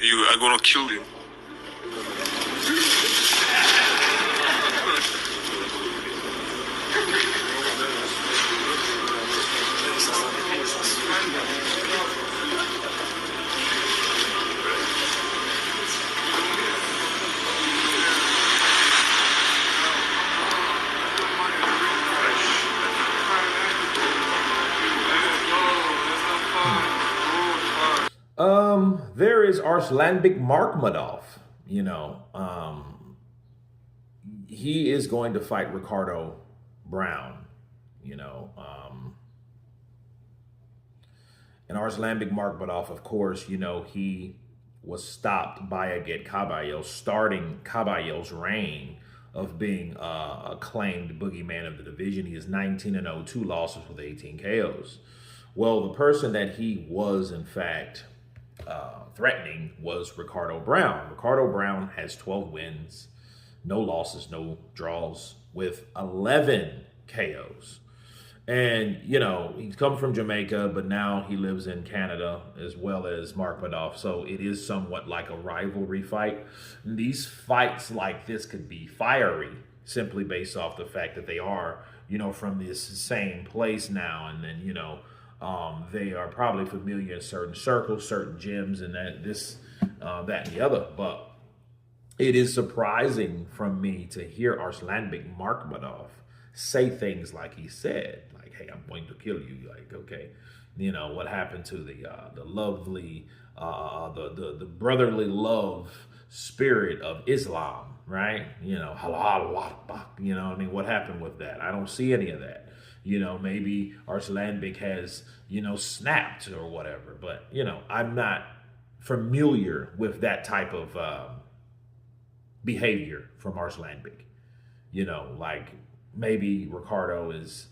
I'm gonna kill you. There is Arkslanbek Makhmudov. He is going to fight Ricardo Brown. You know, and Arkslanbek Makhmudov, of course, he was stopped by Agit Caballo, starting Caballo's reign of being a acclaimed boogeyman of the division. He is 19-0, 2 losses with 18 KOs. Well, the person that he was, in fact, threatening was Ricardo Brown. Ricardo Brown has 12 wins, no losses, no draws, with 11 KOs. And, he's come from Jamaica, but now he lives in Canada as well as Makhmudov. So it is somewhat like a rivalry fight. And these fights like this could be fiery simply based off the fact that they are, from this same place now. And then, they are probably familiar in certain circles, certain gyms, and that and the other. But it is surprising from me to hear Arkslanbek Makhmudov say things like he said, like, "Hey, I'm going to kill you." Like, okay, what happened to the lovely, the brotherly love spirit of Islam, right? Halal waqbah. What happened with that? I don't see any of that. Maybe Arkslanbek has, snapped or whatever, but, I'm not familiar with that type of behavior from Arkslanbek. Like maybe Ricardo is,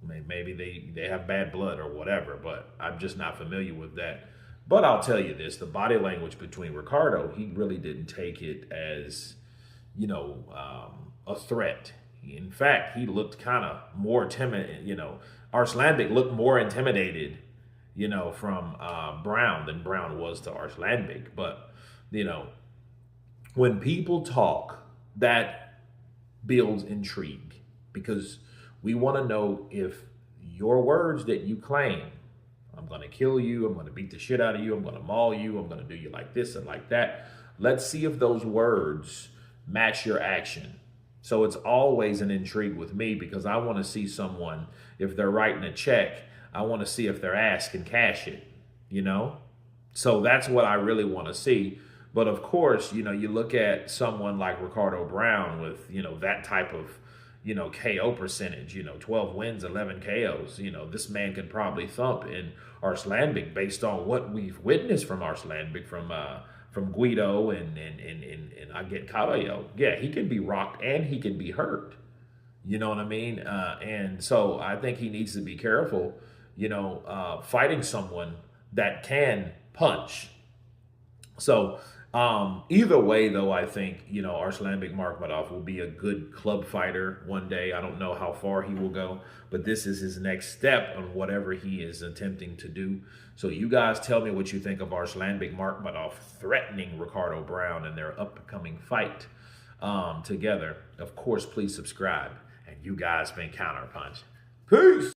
maybe they have bad blood or whatever, but I'm just not familiar with that. But I'll tell you this, the body language between Ricardo, he really didn't take it as, a threat. In fact, he looked kind of more timid. Arkslanbek looked more intimidated, from Brown than Brown was to Arkslanbek. But, when people talk, that builds intrigue, because we want to know if your words that you claim, I'm going to kill you, I'm going to beat the shit out of you, I'm going to maul you, I'm going to do you like this and like that. Let's see if those words match your action. So it's always an intrigue with me, because I want to see someone, if they're writing a check, I want to see if their ass can cash it, So that's what I really want to see. But of course, you look at someone like Ricardo Brown with, that type of, KO percentage, 12 wins, 11 KOs. This man could probably thump in Arkslanbek based on what we've witnessed from Arkslanbek, from Guido and Agit Caballo. Yeah, he can be rocked and he can be hurt. You know what I mean? And so I think he needs to be careful, fighting someone that can punch. So either way, though, I think, Arkslanbek Makhmudov will be a good club fighter one day. I don't know how far he will go, but this is his next step on whatever he is attempting to do. So you guys tell me what you think of Arkslanbek Makhmudov threatening Ricardo Brown in their upcoming fight together. Of course, please subscribe. And you guys been Counterpunch. Peace!